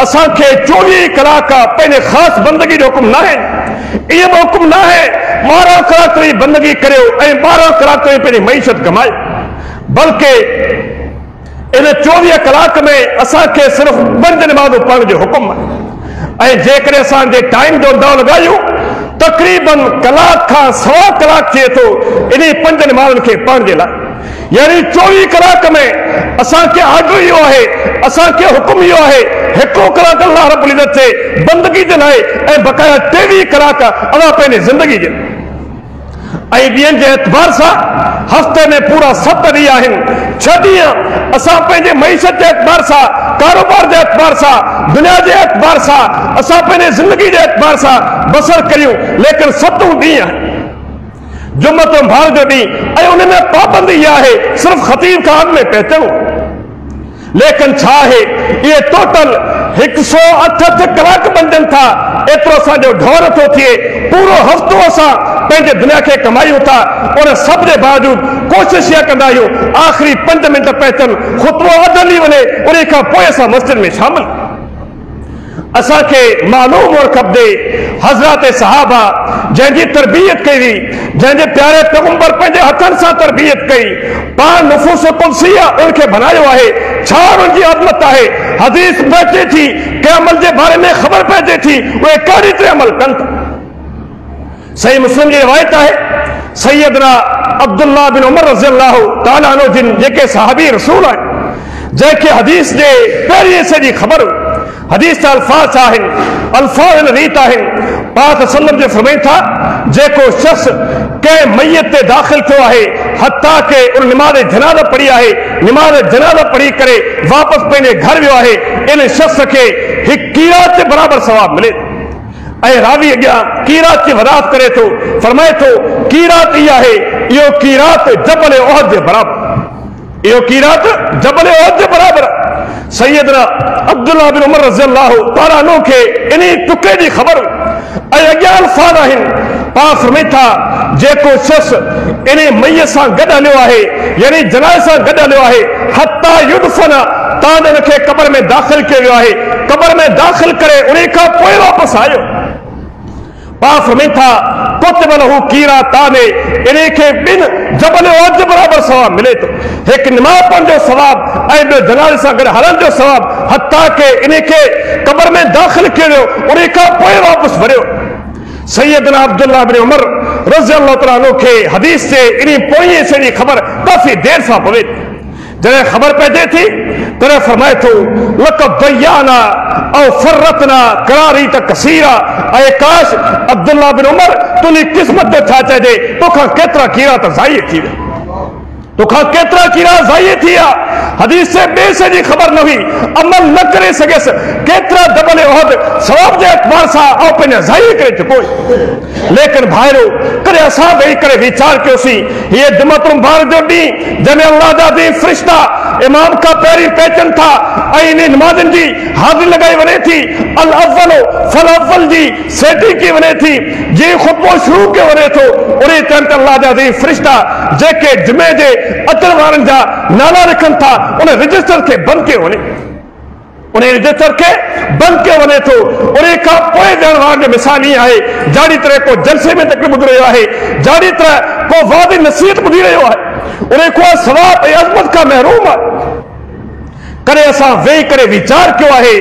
असांखे 24 कलाक पंहिंजे ख़ासि बंदगी जो हुकुम न आहे इहो हुकुम न आहे 12 कलाक ताईं बंदगी करियो ऐं 12 कलाक ताईं पंहिंजी मईशत कमायो बल्कि इन 24 कलाक में असांखे सिर्फ़ 5 नमाज़ूं पढ़ण जो हुकुम आहे ऐं जेकॾहिं असांजे टाइम जो अंदाज़ो लगायूं तक़रीबन कलाक खां सवा कलाक थिए थो इन 5 नमाज़ुनि खे पढ़ण जे लाइ यानी 24 कलाक में असांखे आर्डर इहो आहे असांखे हुकुम इहो आहे 1 कलाक अल्लाह रब्बुल इज़्ज़त जे बंदगी जे लाइ ऐं बक़ाया 23 कलाक असां पंहिंजी ज़िंदगी जे ॾींहंनि जे एतबार सां हफ़्ते में पूरा 7 ॾींहं आहिनि। 6 ॾींहं असां पंहिंजे मईशत जे एतबार सां, कारोबार जे एतबार सां, दुनिया जे एतबार सां, असां पंहिंजे ज़िंदगी जे एतबार सां बसर करियूं, लेकिन 7 ॾींहं जुम्मत भार जो ॾींहुं ऐं उन में पाबंदी इहा आहे सिर्फ़ ख़तीब खां अॻु में पहुचूं। लेकिन छा आहे, इहे टोटल 108 कलाक बणजनि था, एतिरो असांजो ढोर थो थिए। पूरो हफ़्तो असां पंहिंजे दुनिया खे कमायूं था, उन सभ जे बावजूदि कोशिशि इहा कंदा आहियूं आख़िरी 5 मिंट पहुचनि, ख़ुतबो अधु हली वञे, उन खां पोइ असां मस्जिद में शामिल। असांखे मालूम हुअणु खपे हज़रत सहाबा जंहिंजी तरबियत कई हुई, जंहिंजे प्यारे पैगंबर पंहिंजे हथनि सां तरबियत कई, पाण नुफ़ूस कुदसिया उनखे बनायो आहे, छा उनजी अज़मत आहे। हदीस पहुचे थी के अमल जे बारे में ख़बर पइजे थी, उहे कहिड़ी तरह अमल कनि था। सही मुस्लिम जी रिवायत आहे, सैयदना अब्दुल्लाह बिन उमर रज़ियल्लाहु ताला अन्हु जिन जेके सहाबी रसूल आहिनि, जंहिंखे हदीस जे पहिरीं हिसे जी ख़बर हुई। हदीस जा अल्फाज़ आहिनि, अल्फाज़ रीत आहिनि। पाक सल्लम जो फरमाइनि था, जेको शख़्स कंहिं मैयत ते दाख़िल थियो आहे, हत्ता के उन निमाज़ जनाज़ा पढ़ी आहे, निमाज़ जनाज़ा पढ़ी करे वापसि पंहिंजे घर वियो आहे, इन शख़्स खे हिकु कीरात जे बराबरि सवाब मिले। ऐं रावी अॻियां कीरात जी वज़ाहत करे थो, फरमाए थो कीरात इहा आहे, इहो कीरात जबल उहद जे बराबरि, इहो कीरात जबल उहद जे बराबरि। सैयदना अब्दुल्लाह बिन उमर रज़ियल्लाहु ताला अन्हु खे इन टुके जी ख़बर ऐं अॻियां अल्फाज़ आहिनि। पाक फरमाइनि था, जेको शख़्स इन मैयत सां गॾु हलियो आहे, यानी जनाज़े सां गॾु हलियो आहे, हत्ता युदफन, तां उनखे क़ब्र में दाख़िल कयो वियो आहे, क़ब्र में दाख़िल करे उन खां पोइ वापसि आयो। पाक फरमाइनि था, कुतिब लहू कीरातान, इनखे 2 जबल उहद जे बराबरि सवाब मिले थो, हिकु निमाज़ पढ़ण जो सवाब ऐं ॿियो जनाज़े सां गॾु हलण जो सवाब, हत्ता के इनखे क़ब्र में दाख़िल कयो, उन खां पोइ वापसि वरियो। सैयदना अब्दुल्लाह बिन उमर रज़ियल्लाहु तआला अन्हु खे हदीस जे इन पोएं हिसे जी ख़बर काफ़ी देर सां पवे। जॾहिं ख़बर पइजे थी तॾहिं फरमाए थो, लक़द दय्याना औ फरतना करारी त कसीरा, ऐं काश अब्दुल्लाह बिन उमर तुंहिंजी क़िस्मत जो छा चइजे, तोखां केतिरा कीरा त ज़ाई थी विया, तोखां केतिरा कीरा ज़ाई थी विया। हदीस जे ॿिए हिसे जी ख़बर न हुई, अमल न करे सघियसि, केतिरा जबल उहद सवाब जे एतबार सां ऐं पंहिंजा ज़ाई करे चुको। लेकिन भाइरो कॾहिं असां वेही करे वीचार कयोसीं, हीअ जुमअतुल मुबारक जो ॾींहुं जंहिंमें अल्लाह जा दी फ़रिश्ता इमाम खां पहिरीं पहुचनि था ऐं इन नमाज़नि जी हाज़िरी लॻाई वञे थी, अल अव्वल फल अव्वल जी सेठी की वञे थी, जीअं ख़ुतबो शुरू कयो वञे थो, उन टाइम ते अल्लाह जा दी फ़रिश्ता जेके जुमे जे अचण वारनि जा नाला लिखनि था, उन रजिस्टर खे बंदि कयो वञे, उन रजिस्टर खे बंदि कयो वञे थो। उन खां पोइ ॾियण वारनि जो मिसाल ईअं आहे, जाड़ी तरह को जलसे में तकलीफ़ ॿुधी रहियो आहे, जाड़ी तरह को वादी नसीहत ॿुधी रहियो आहे, उन खां सवाब ऐं अज़मत खां महरूम आहे। कॾहिं असां वेही करे वीचार कयो आहे,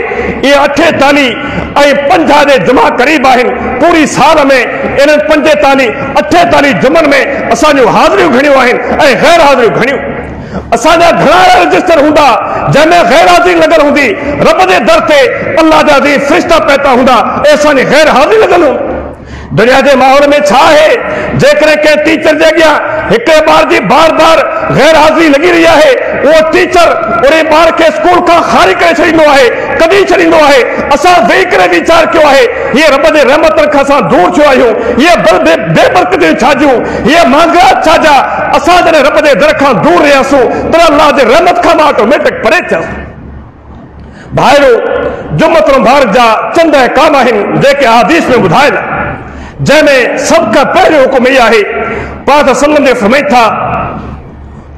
इहे 48 ऐं 50 जे जुमा क़रीब आहिनि, पूरी साल में इन्हनि 45 48 जुमनि में असांजूं हाज़िरियूं घणियूं आहिनि ऐं गैर हाज़िरियूं घणियूं। असांजा घणा रजिस्टर हूंदा जंहिंमें गैर हाज़िरी लॻल हूंदी, रब जे दर ते अल्लाह जा दी फ़रिश्ता पहुता हूंदा ऐं असांजी गैर हाज़िरी लॻल हूंदी। दुनिया के माहौल में छा है, जेकॾहिं कंहिं टीचर जे अॻियां हिकिड़े ॿार जी बार बार गैर हाज़िरी लॻी रही आहे, उहो टीचर उन ॿार खे स्कूल खां खारी करे छॾींदो आहे, कढी छॾींदो आहे। असां वेही करे वीचार कयो आहे, हीअ रब जे रहमतनि खां असां दूर थियो आहियूं, हीअ बेबरकतियूं छाजियूं, हीअ महांगात छाजा। असां जॾहिं रब जे दर खां दूर रहियासीं त अल्लाह जे रहमत खां ऑटोमेटिक परे थियासीं। भाइरो, जुम्मतुल मुबारक जा चंद अहकाम आहिनि जेके हदीस में ॿुधायल, जंहिंमें सभ खां पहिरियों हुकुम इहा आहे, पाक सल्लम जे फरमाइनि था,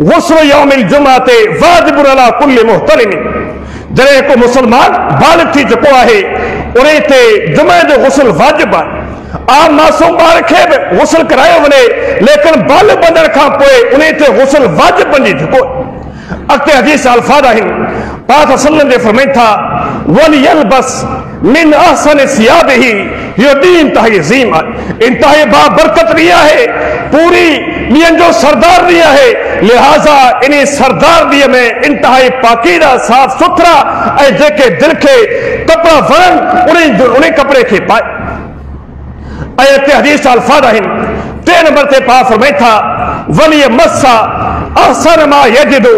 गुस्ल यौमिल जुमा ते वाजिबुन अला कुल्लि मुहतलिम। जॾहिं हिकु मुसलमान बालिग़ थी चुको आहे, उन ते जुमे जो गुस्ल वाजिब आहे। आम मासूम ॿार खे बि गुस्ल करायो वञे, लेकिन बालिग़ बणण खां पोइ उन ते गुस्ल वाजिब बणिजी चुको। अॻिते हदीस अल्फाज़ आहिनि, पाक सल्लम जे फरमाइनि था, वलियलबस मिन अहसन सियाबिही, इहो ॾींहुं इंतहाई अज़ीम आहे, इंतहाई बाबरकत ॾींहुं आहे, पूरी ॾींहंनि जो सरदार ॾींहुं आहे। लिहाज़ा इन सरदार ॾींहं में इंतहाई पाकीदा साफ़ सुथरा ऐं जेके दिलि खे कपिड़ा वणनि उन कपिड़े खे पाए। ऐं हिते हदीस अल्फाज़ आहिनि, टे नंबर ते पा फरमाई था वली मस्सा अहसन मा यजिदु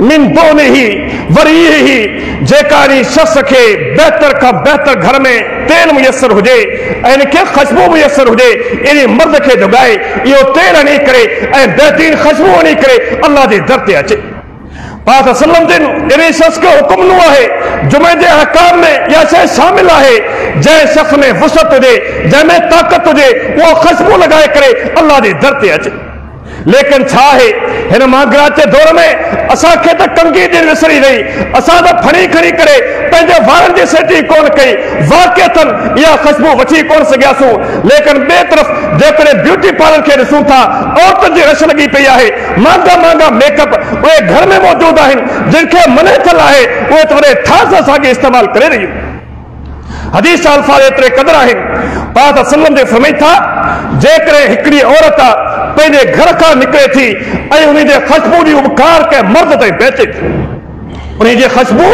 मिन दोनिही वरीही जेकारी शख्स के बेहतर का बेहतर घर में तेल मुयसर हुजे इनके खुशबू मुयसर हुजे इन मर्द के जुगाए यो तेल नहीं करे बेहतरीन खुशबू नहीं करे अल्लाह के दर ते अचे पाक सल्लम दिन इन शख्स के हुक्म नु है जुमे के हकाम में या शे शामिल है जै शख्स में वसत हुजे जैमें ताकत हुजे वो खुशबू लगाए करे अल्लाह के दर ते अचे लेकिन छा है इन महागराज के दौर में असांखे तो कंगी दिन विसरी रही असां तो फणी खणी करे पंहिंजे वारनि जी सेटी कोन कई वाक़ियतन इहा खुशबू वठी कोन सघियासूं लेकिन ॿिए तरफ़ जेकॾहिं ब्यूटी पार्लर खे ॾिसूं था औरतुनि जी रश लॻी पई आहे महांगा महांगा मेकअप उहे घर में मौजूद आहिनि जिनखे मने थियल आहे उहे त वॾे ठास सां इस्तेमालु करे रहियूं हदीस अल्फाज एतिरे क़दुरु आहिनि पाक सल्लम जे फरमाई था जेकॾहिं हिकिड़ी औरत पंहिंजे घर खां निकिरे थी ऐं उन जे खुशबू जी उपकार कंहिं मर्द ताईं पहुचे थी उन जी खुशबू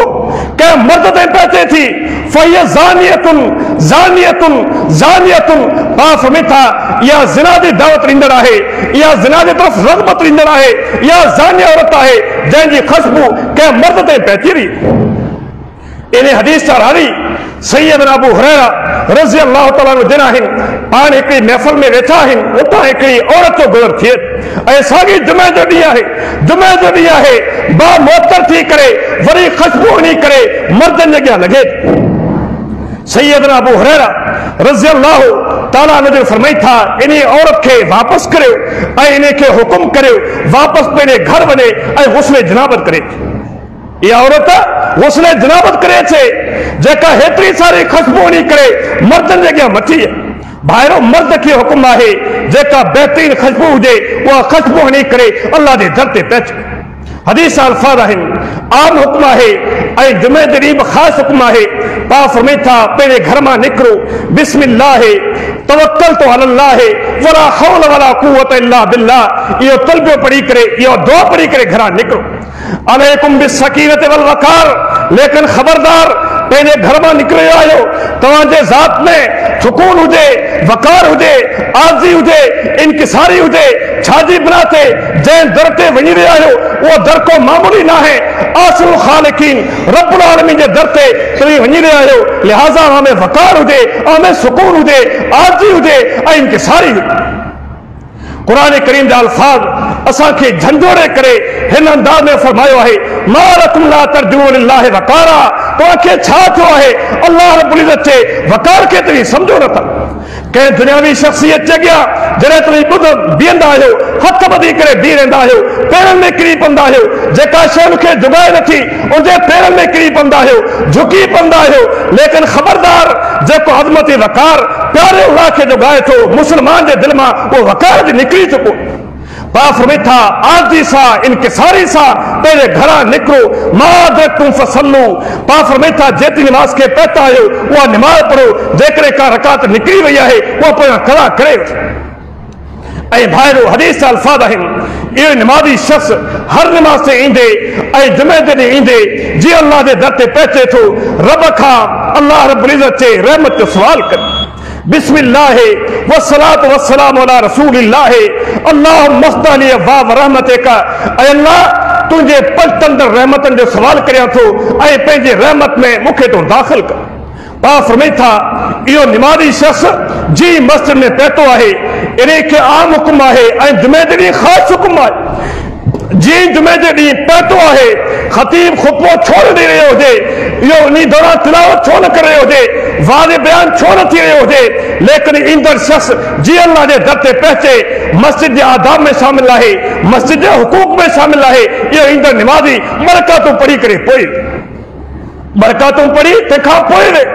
कंहिं मर्द ताईं पहुचे थी फहिय ज़ानियतुन ज़ानियतुन ज़ानियतुन पाक फरमाई था इहा ज़िना जी दावत ॾींदड़ आहे इहा ज़िना जी तरफ़ रग़बत ॾींदड़ आहे इहा ज़ानिया औरत आहे जंहिंजी खुशबू कंहिं मर्द ताईं पहुची रही इन हदीस जा रावी सैयदना अबू हुरैरा रज़ी अल्लाह तआला अन्हु दिन आहिनि पाण हिकिड़ी महफ़िल में वेठा आहिनि उतां हिकिड़ी औरत जो गुज़र थिए ऐं साॻी जुमे जो ॾींहुं आहे जुमे जो ॾींहुं आहे बामुअत्तर थी करे वरी खुशबू हणी करे मर्दनि जे अॻियां लॻे सैयदना अबू हुरैरा रज़ी अल्लाह तआला अन्हु फरमाई था इन औरत खे वापसि करियो ऐं इन खे हुकुम करियो वापसि पंहिंजे घर वञे ऐं गुस्ल जनाबत करे यह औरत गुस्ल जनाबत करे छे जेका हेतरी सारी खुशबू हणी करे मर्दन जे अॻियां मथी है भाइरो मर्द खे हुकुम आहे जेका बेहतरीन खुशबू हुजे उहा खुशबू हणी करे अल्लाह जे दर ते पहुचे हदीस अल्फाज आहिनि आम हुक्म आहे ऐं जुमे जे ॾींहुं ख़ासि हुक्म आहे पाक फरमाई था पंहिंजे घर मां निकिरो बिस्मिल्लाह तवक्कलतु अलल्लाह वला हौल वला कुव्वत इल्ला बिल्लाह इहो तलबियो पढ़ी करे इहो दुआ पढ़ी करे घरां निकिरो अलैकुम बिस्सकीनत वल वकार लेकिन खबरदार पंहिंजे घर मां निकिरे आहियो तव्हांजे ज़ात में सुकून हुजे वकार हुजे आज़ी हुजे इनकिसारी हुजे छाजी बिना ते जंहिं दर ते वञी रहिया आहियो उहो दर को मामूली न आहे आसिल ख़ालिकीन रब्बुल आलमीन जे दर ते तव्हां वञी रहिया आहियो लिहाज़ा हमें वकार हुजे हमें सुकून हुजे आज़ी हुजे ऐं इनकिसारी हुजे कुरान करीम जा अल्फाज असांखे झंझोड़े करे हिन अंदाज़ में फरमायो आहे मा लकुम ला तर्जून लिल्लाहि वकारा तव्हांखे छा थियो आहे अल्लाह रब्बुल इज़्ज़त जे वकार खे तव्हां सम्झो नथा कंहिं दुनियावी शख़्सियत जे अॻियां जॾहिं तव्हां ॿुध बीहंदा आहियो हथ ॿधी करे बीह रहंदा आहियो पेरनि में किरी पवंदा आहियो जेका शइ उनखे जुगाए नथी उनजे पेरनि में किरी पवंदा आहियो झुकी पवंदा आहियो लेकिन ख़बरदार जेको अज़मत वकार प्यारे अल्लाह खे जुगाए थो मुस्लमान जे दिलि मां उहो वकार बि निकिरी चुको पाक फरमाई था आज़ी सां इनकिसारी सां पंहिंजे घरां निकिरो मादरकुम फसल्लू पाक फरमाई था जेतिरी निमाज़ खे पहुता आहियो उहा निमाज़ पढ़ो जेकॾहिं का रकात निकिरी वई आहे उहा पोयां कदा करे ऐं भाइरो हदीस जा अल्फाज आहिनि इहो निमाज़ी शख़्स हर निमाज़ ते ईंदे ऐं जुमे ते ॾींहुं ईंदे जीअं अल्लाह जे दर ते पहुचे थो रब खां अल्लाह रब्बुल इज़्ज़त जे रहमत जो सुवाल करे बिस्मिल्लाह वस्सलातु वस्सलामु अला रसूलिल्लाह अल्लाहुम्मा स्तअली अब्वाब रहमतिका ऐ अल्लाह तुंहिंजे पंजतंदर रहमतनि जो सवाल करियां थो ऐं पंहिंजे रहमत में मूंखे तूं दाख़िल कर पाक फरमाई था इहो निमाज़ी शख़्स जी मस्जिद में पहुतो आहे इन खे आम हुकुम आहे ऐं जुमे जे ॾींहुं ख़ासि हुकुम आहे जी जुमे जे ॾींहुं पहुतो आहे ख़तीब ख़ुतबो छो न ॾेई रहियो हुजे इहो उन दौरान तिलावत छो न करे रहियो हुजे वाज़े बयान छो न थी रहियो हुजे लेकिन ईंदड़ शख़्स जीअं अल्लाह जे दर ते पहुचे मस्जिद जे आदाब में शामिल आहे मस्जिद जे हुकूक में शामिल आहे इहो ईंदड़ निमाज़ी बरकातूं पढ़ी करे पोइ बरकातूं पढ़ी तंहिंखां पोइ वे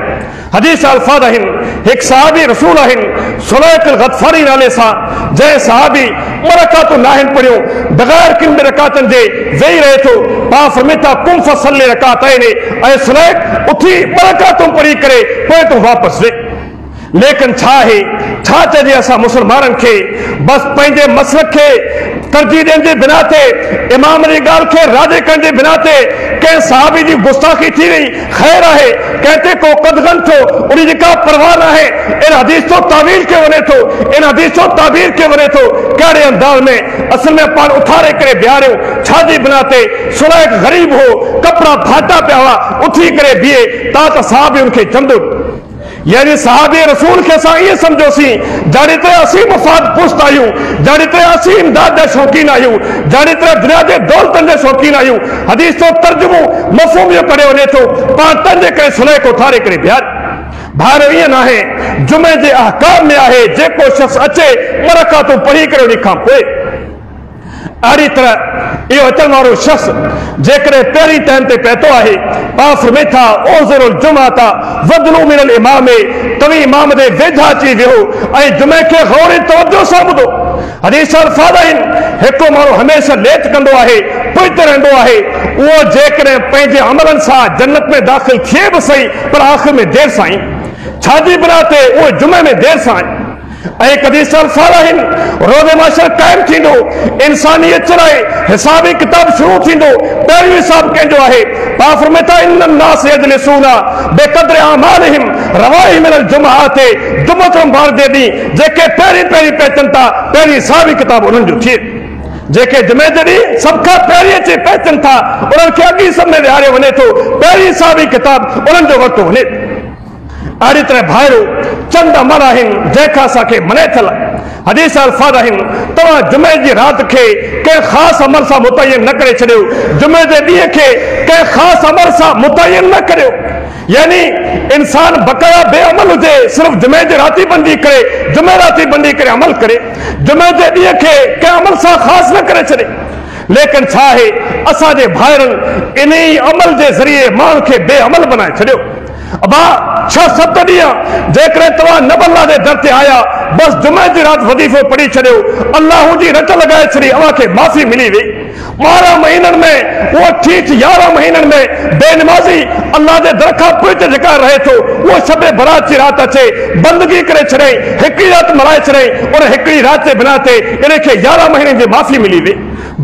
हदीस अल्फाज आहिनि हिकु सहाबी रसूल आहिनि सुलैक गतफारी नाले सां जंहिं सहाबी बरकातूं न आहिनि पढ़ियूं बग़ैर किन बि रकातनि जे वेही रहे थो पाक फरमाई था कुम फसल्ली रकातैन ऐं सुलैक उथी बरकातूं पढ़ी करे पोइ तूं वापसि वे लेकिन छा है छा चइजे असां मुसलमाननि खे बस पंहिंजे मसलक खे तरजीह ॾियण जे बिना ते इमाम जी ॻाल्हि खे राज़ी करण जे बिना ते कंहिं सहाबी जी गुस्ताखी थी वई ख़ैर आहे कंहिं ते को कदगन थो उन जी का परवाह न आहे इन हदीस जो तावील के वञे थो इन हदीस जो ताबीर के वञे थो कहिड़े अंदाज़ में असल में पाण उथारे करे बिहारियो छा जी बिना ते सुलह ग़रीब हो कपड़ा फाटा पिया हुआ उथी करे बीहे त सहाबी उनखे चंदो यानी सहाबी रसूल के असां ये समझोसी जाड़ी ते असी मुफाद पुस्त आयूं जाड़ी ते असी इमदाद दे शौकीन आयूं जाड़ी ते दुनिया दे दौलतन दे शौकीन आयूं हदीस तो तर्जुमो मफ़हूम यो करे वने तो पाण तंजे करे सुलह को थारे करे बिहार भार ये ना है जुमे जे अहकाम में आहे जेको शख्स अचे बरका तो पढ़ी करे उन खां पोइ अड़ी तरह यो अचण वारो शख्स जेकॾहिं पहिरीं टाइम ते पहुतो आहे पाण फरमाए था ओज़रुल जुमाता वदलू मिनल इमाम तव्हीं इमाम दे वेझा अची वियो ऐं जुमे खे गौर तवज्जो सां ॿुधो हदीस अल्फाज़ आहिनि हिकु माण्हू हमेशह लेट कंदो आहे पुॼते रहंदो आहे उहो जेकॾहिं पंहिंजे अमलनि सां जन्नत में दाख़िल थिए बि सही पर आख़िर में देर सां छाजी बिना ते उहो जुमे में देर सां हदीस अल्फाज़ आहिनि रोज़े माशर क़ाइम थींदो इंसानियत चलाए हिसाबी किताब शुरू थींदो पहिरियों हिसाब कंहिंजो आहे पाण फरमाए था इन्नन नास यजलिसूना बेक़द्रि आमालिहिम रवाही मिनल जुमआते जुमअतुल बार जे ॾींहुं जेके पहिरीं पहुचनि था पहिरीं हिसाबी किताब उन्हनि जो थिए जेके जुमे जे ॾींहुं सभ खां पहिरीं अची पहुचनि था उन्हनि खे अॻी सभ में विहारियो वञे थो पहिरीं हिसाबी किताब उन्हनि जो वरितो वञे अड़ी तरह भाइरो चंद अमल आहिनि जंहिंखां असांखे मने थियल हदीस अल्फाज़ आहिनि तव्हां जुमे जी राति खे कंहिं ख़ासि अमल सां मुतयन न करे छॾियो जुमे जे ॾींहं खे कंहिं ख़ासि अमल सां मुतयन न करियो यानी इंसान बकाया बेअमल हुजे सिर्फ़ जुमे जी राति बंदी करे जुमे राति बंदी करे अमल करे जुमे जे ॾींहं खे कंहिं अमल सां ख़ासि न करे छॾे लेकिन छा आहे असांजे भाइरनि इन ई अमल जे ज़रिए माण्हू खे बेअमल बनाए छॾियो अबा 6-7 ॾींहं जेकॾहिं तव्हां नब अल्लाह जे दर ते आया बस जुमे जी राति वज़ीफ़ो पढ़ी छॾियो अल्लाह जी रट लगाए छॾी अव्हां खे माफ़ी मिली वई 12 महीननि में उहो ठीक 11 महीननि में बेनमाज़ी अल्लाह जे दर खां पुठि जेका रहे थो उहो शब बरात जी राति अचे बंदगी करे छॾे हिकिड़ी राति मल्हाए छॾे और हिकिड़ी राति जे बिना ते इन खे 11 महीननि जी माफ़ी मिली वई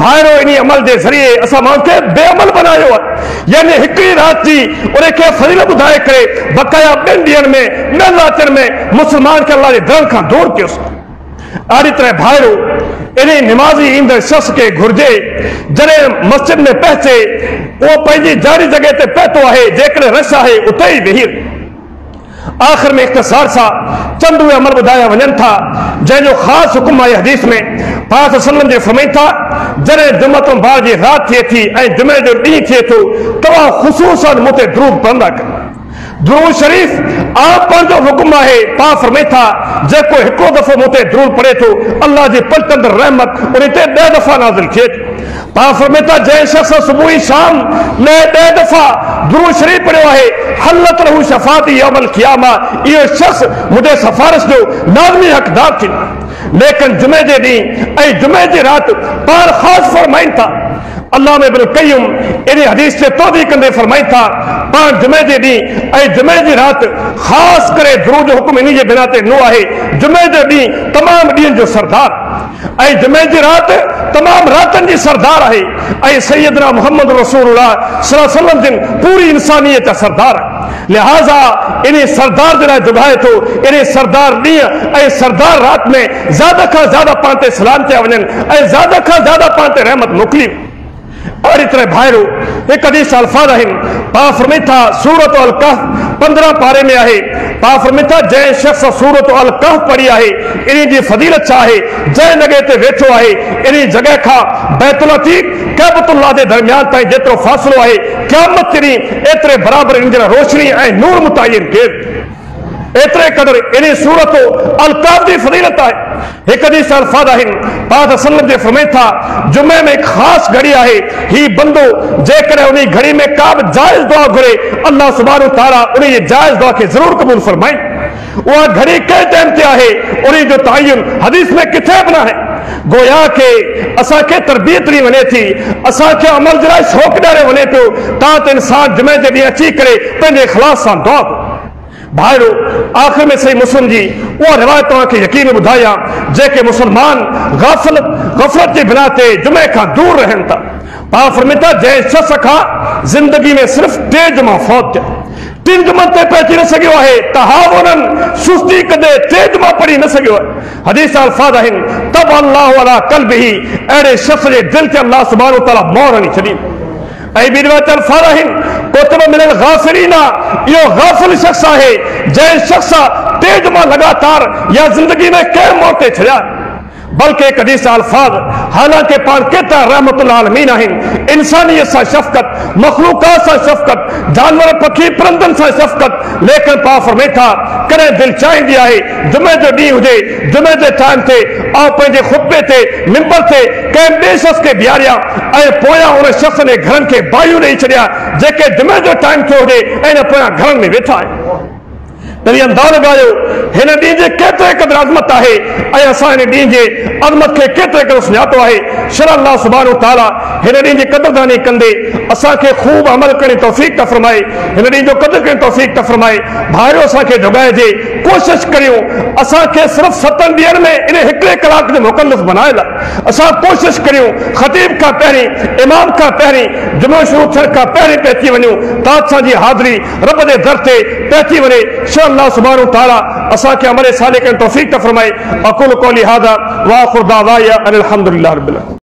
भाइरो इन अमल के जरिए असां माण्हू खे बेअमल बनायो आहे यानी हिकिड़ी राति जी उन खे फज़ीलत ॿुधाए करे बकाया 2 ॾींहंनि में ॿियनि रातियुनि में मुस्लमान खे अल्लाह जे दर खां दूर कयोसि अहिड़ी तरह भाइरो इन निमाज़ी ईंदड़ शख़्स खे घुर्जे जॾहिं मस्जिद में पहुचे उहो पंहिंजी जारी जॻह ते पहुतो आहे जेकॾहिं रश आहे उते ई वेही आख़िर में इख़्तिसार सां चंद उहे अमल ॿुधाया वञनि था जंहिंजो ख़ासि हुकुम आहे हदीस में पाक सल्लम जे फरमाइनि था जॾहिं जुमअतुल बार जी राति थिए थी ऐं जुमे जो ॾींहुं थिए थो तव्हां ख़ुसूसन मूं ते दुरूद पढ़ंदा कयो दुरूद शरीफ़ आप पंहिंजो हुकुम आहे पाक फरमाइनि था जेको हिकिड़ो दफ़ो मूं ते दुरूद पढ़े थो अल्लाह जी पलटंदड़ रहमत उन ते 10 दफ़ा नाज़िल थिए पाक फरमाइनि था जंहिं शख़्स सुबुह शाम ने 10 दफ़ा दुरूद शरीफ़ पढ़ियो आहे हलत रहू शफ़ाअती यौमल क़ियामा इहो शख़्स मुंहिंजे सिफारिश जो लाज़मी हक़दार थींदो लेकिन जुमे जे ॾींहुं ऐं जुमे जी राति पाण ख़ासि फरमाइनि था अल्लाह में इब्न क़य्युम इन हदीस ते तौदी कंदे फरमाइनि था पाण जुमे जे ॾींहुं ऐं जुमे जी राति ख़ासि करे दुरूद जो हुकुम इन जे बिना ते न आहे जुमे जो ॾींहुं तमामु ॾींहंनि जो सरदार ऐं जुमे जी राति तमामु रातिनि जी सरदार आहे ऐं सैयदना मुहम्मद रसूलुल्लाह सल्लल्लाहु अलैहि वसल्लम जिन पूरी इंसानियत जा सरदार लिहाज़ा इन सरदार जे लाइ दुधाए थो इन सरदार ॾींहं ऐं सरदार राति में ज़्यादा खां ज़्यादा पाण ते सलाम थिया वञनि ऐं ज़्यादा खां ज़्यादा पाण ते रहमत मोकिली अहिड़ी तरह भाइरो हिकु हदीस अल्फाज़ आहिनि पाक फरमाइनि था सूरत अल कहफ 15 पारे में आहे पाक फरमाइनि था जंहिं शख़्स सूरत अल कहफ पढ़ी आहे इन जी फज़ीलत छा आहे जंहिं जॻह ते वेठो आहे इन जॻह खां बैतुल अतीक कैबतुल्लाह जे दरमियान ताईं जेतिरो फ़ासिलो आहे क़यामत जे ॾींहुं एतिरे बराबरि इन जे लाइ रोशनी ऐं नूर मुतयन कयो एतिरे क़दुरु इन सूरत अल कहफ जी फज़ीलत आहे हिकु हदीस अल्फाज़ आहिनि पाक सल्लम जे फरमाइनि था जुमे में हिकु ख़ासि घड़ी आहे ही बंदो जेकॾहिं उन घड़ी में का बि जाइज़ दुआ घुरे अल्लाह सुब्हानहू तआला उन जी जाइज़ दुआ खे ज़रूरु क़बूल फरमाइनि उहा घड़ी कंहिं टाइम ते आहे उन जो तयन हदीस में किथे बि न आहे गोया के असांखे तरबियत ॾिनी वञे थी असांखे अमल जे लाइ शौक़ु ॾियारे वञे पियो त इंसान जुमे जे ॾींहुं अची करे पंहिंजे इख़लास सां दुआ भाइरो आखिर में सही मुस्लिम जी वो रिवायत के यकीन बुधाया जेके मुसलमान गफलत की बिना ते जुमे का दूर रहन था। पाक फरमाता जै शख्स का जिंदगी में सिर्फ 3 जुमा फौत थिया, 3 जुमन ते पहुंची न सघियो आहे, तहावुरन सुस्ती कदे 3 जुमा पढ़ी न सघियो आहे। हदीस अल्फाज आहिनि तब अल्लाह अला क़ल्बिही, अहिड़े शख्स जे दिल ते अल्लाह सुब्हानहु तआला मोहर हणी छॾी। ऐं ॿी रिवायत अल्फाज आहिनि कुतुब मिनल गाफ़िलीना, इहो गाफ़िल शख्स आहे जंहिं शख्स 3 जुमा लगातार या जिंदगी में कंहिं मौत ते छॾिया। बल्कि एक हदीस अल्फाज हालांकि पान केतिरा रहमतुल आलमीन आहिनि, इंसानियत सां शफ़क़त, मखलूक़ात सां शफ़क़त, जानवर पखी परंदनि सां शफ़क़त, लेकिन पाक फरमाए था कॾहिं दिलि चाहींदी आहे जुमे जो ॾींहुं हुजे, जुमे जे टाइम ते ऐं पंहिंजे खुतबे ते मिंबर ते कंहिं ॿिए शख़्स खे बीहारिया ऐं पोयां उन शख़्स ने घरनि खे बायूं ॾेई छॾिया जेके जुमे जो टाइम थियो हुजे ऐं न पोयां घरनि में वेठा आहिनि। तॾहिं अंदाज़ लॻायो हिन ॾींहं जे केतिरे क़दुरु अज़मत आहे ऐं असां हिन ॾींहं जे अज़मत खे केतिरे क़दुरु सुञातो आहे। शर अल्लाह सुब्हानहु तआला हिन ॾींहं जी क़दुरदानी कंदे असांखे ख़ूब अमल करण जी तौफ़ीक़ फरमाए, हिन ॾींहं जो क़दुरु करण जी तौफ़ीक़ फरमाए। भाइरो असांखे जोगाइजे, कोशिश करियूं असांखे सिर्फ़ 7 ॾींहंनि में इन 1 कलाक जो मुकल्लफ़ बनाइल असां कोशिश करियूं ख़तीब खां पहिरीं, इमाम खां पहिरीं, जुमो शुरू थियण खां पहिरीं पहुची वञूं ताकि असांजी हाज़िरी रब जे दर ते पहुची वञे। अल्लाह सुब्हानहु तआला असांखे अमल सालिह करण जी तौफ़ीक़ फरमाए। अक़ूलु क़ौली हाज़ा व आख़िरु दावाया अनिल हम्दुलिल्लाहि रब्बिल आलमीन।